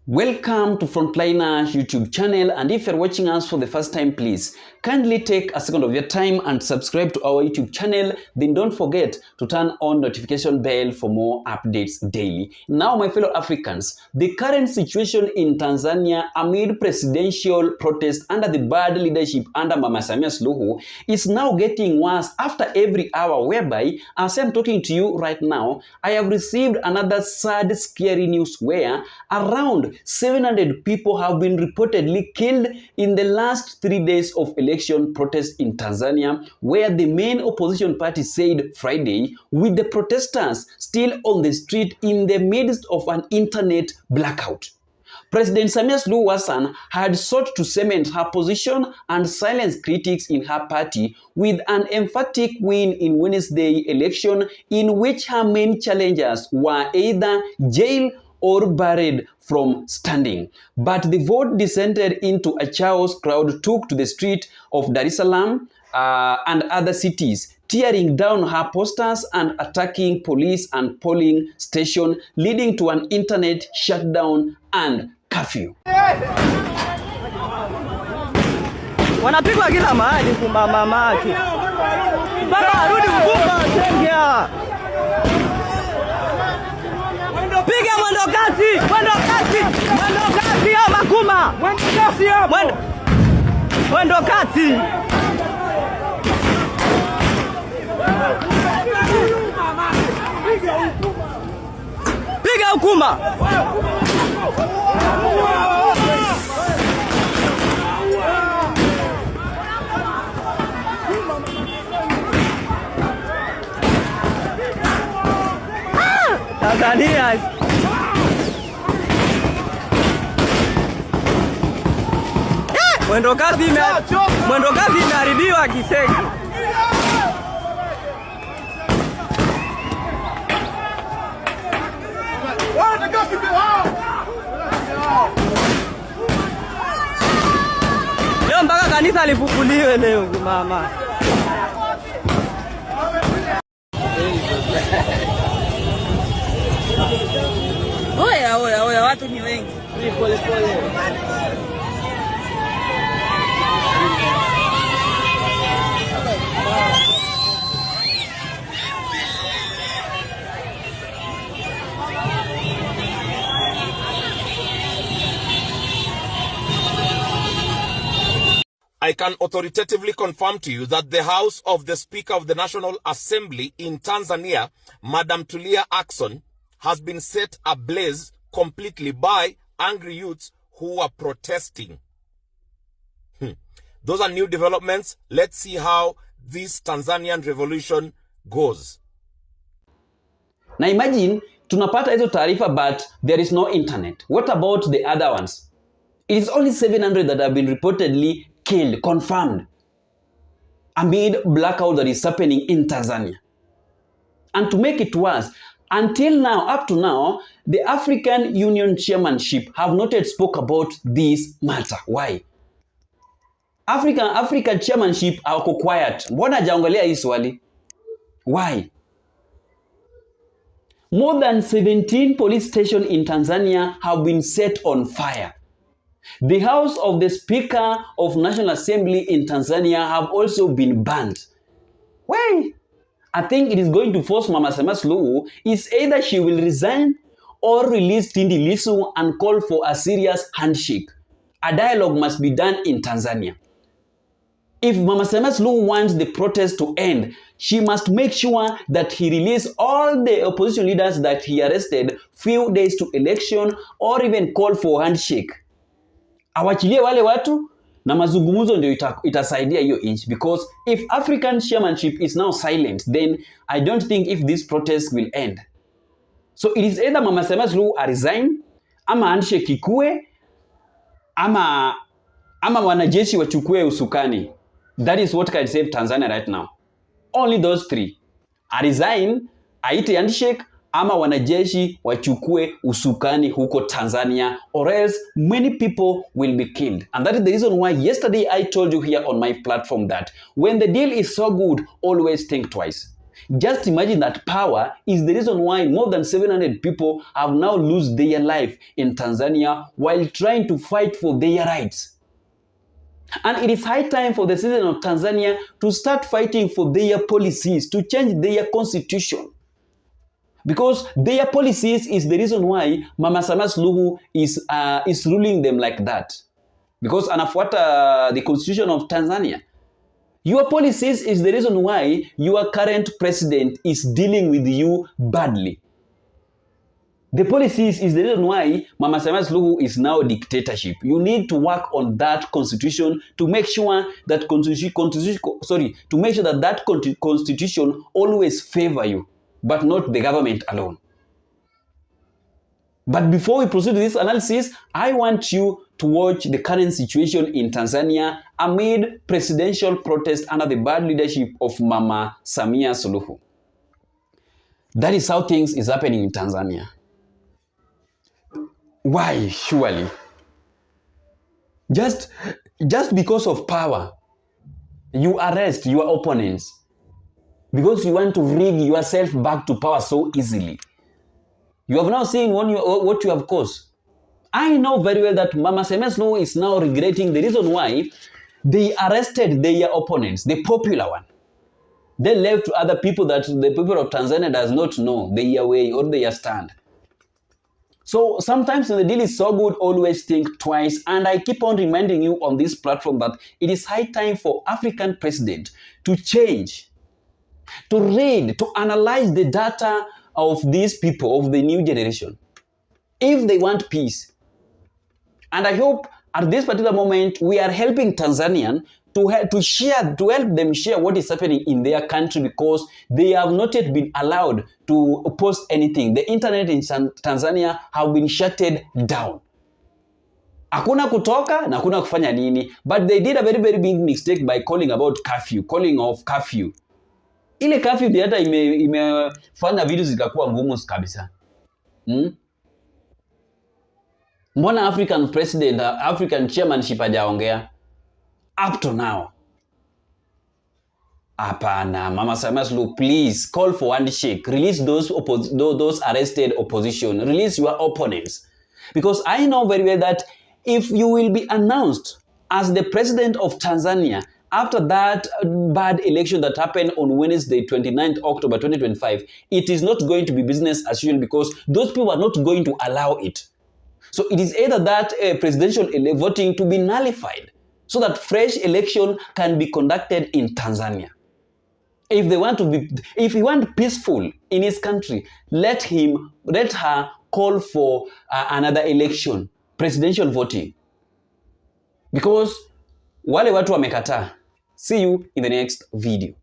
Welcome to Frontliners YouTube channel, and if you're watching us for the first time, please kindly take a second of your time and subscribe to our YouTube channel. Then don't forget to turn on notification bell for more updates daily. Now, my fellow Africans, the current situation in Tanzania amid presidential protest under the bad leadership under Mama Suluhu is now getting worse after every hour, whereby, as I'm talking to you right now, I have received another sad, scary news where around 700 people have been reportedly killed in the last 3 days of election protests in Tanzania, where the main opposition party said Friday, with the protesters still on the street in the midst of an internet blackout. President Samia Suluhu Hassan had sought to cement her position and silence critics in her party with an emphatic win in Wednesday's election, in which her main challengers were either jailed or barred from standing. But the vote descended into a chaos. Crowd took to the street of Dar es Salaam and other cities, tearing down her posters and attacking police and polling station, leading to an internet shutdown and curfew. Wanapigwa kila mahali kumamamaki. Baba arudi mkubwa tengea. Piga mwendo kasi, mwendo kasi, mwendo kasi ya Makuma. Mwendo kasi ya mwendo kasi. Piga hukuma. Tanzania. Mwendo kasi imeharibiwa Kiseki. Leo mpaka kanisa lifukuliwe leo mama. Oya, watu ni wengi. Pole. I can authoritatively confirm to you that the house of the Speaker of the National Assembly in Tanzania, Madam Tulia Ackson, has been set ablaze completely by angry youths who are protesting. Those are new developments. Let's see how this Tanzanian revolution goes. Now imagine, tunapata hizo taarifa but there is no internet. What about the other ones? It is only 700 that have been reportedly killed, confirmed, amid blackout that is happening in Tanzania. And to make it worse, until now, up to now, the African Union chairmanship have not yet spoke about this matter. Why? African chairmanship hawako quiet. Mbona hajaongelea hii swali? Why? More than 17 police stations in Tanzania have been set on fire. The house of the Speaker of National Assembly in Tanzania have also been burned. Why? I think it is going to force Mama Suluhu is either she will resign or release Tindi Lissu and call for a serious handshake. A dialogue must be done in Tanzania. If Mama Suluhu wants the protest to end, she must make sure that he release all the opposition leaders that he arrested few days to election, or even call for handshake. Awachilie wale watu na mazungumzo ndio itasaidia hiyo inch, because if African chairmanship is now silent, then I don't think if this protest will end. So it is either Mama Suluhu resign, ama handshake ikue, ama wanajeshi wachukue usukani. That is what can save Tanzania right now. Only those three. Resign, aite handshake, ama wanajeshi wachukue usukani huko Tanzania, or else many people will be killed. And that is the reason why yesterday I told you here on my platform that when the deal is so good, always think twice. Just imagine that power is the reason why more than 700 people have now lost their life in Tanzania while trying to fight for their rights. And it is high time for the citizens of Tanzania to start fighting for their policies, to change their constitution. Because their policies is the reason why Mama Samia Suluhu is ruling them like that. Because anafuata the constitution of Tanzania. Your policies is the reason why your current president is dealing with you badly. The policies is the reason why Mama Samia Suluhu is now a dictatorship. You need to work on that constitution to make sure that constitution always favor you, but not the government alone. But before we proceed with this analysis, I want you to watch the current situation in Tanzania amid presidential protest under the bad leadership of Mama Samia Suluhu. That is how things is happening in Tanzania. Why? Surely. Just because of power, you arrest your opponents because you want to rig yourself back to power so easily. You have now seen what you have caused. I know very well that Mama Samia Suluhu is now regretting the reason why they arrested their opponents, the popular one. They left to other people that the people of Tanzania does not know their way or their stand. So sometimes when the deal is so good, always think twice. And I keep on reminding you on this platform that it is high time for African president to change, to read, to analyze the data of these people, of the new generation, if they want peace. And I hope at this particular moment we are helping Tanzanian to help them share what is happening in their country, because they have not yet been allowed to post anything. The internet in Tanzania have been shutted down. Hakuna kutoka na hakuna kufanya nini. But they did a very, very big mistake by calling off curfew. Ile curfew ndio hata imefanya vitu zikakuwa ngumu kabisa. Mbona African president, African chairmanship hajaongea up to now? Hapana, Mama Samia Suluhu, please call for handshake. Release those arrested opposition. Release your opponents. Because I know very well that if you will be announced as the president of Tanzania after that bad election that happened on Wednesday, 29th October 2025, it is not going to be business as usual, because those people are not going to allow it. So it is either that presidential voting to be nullified so that fresh election can be conducted in Tanzania. If he want peaceful in his country, let her call for another election, presidential voting. Because wale watu wamekataa. See you in the next video.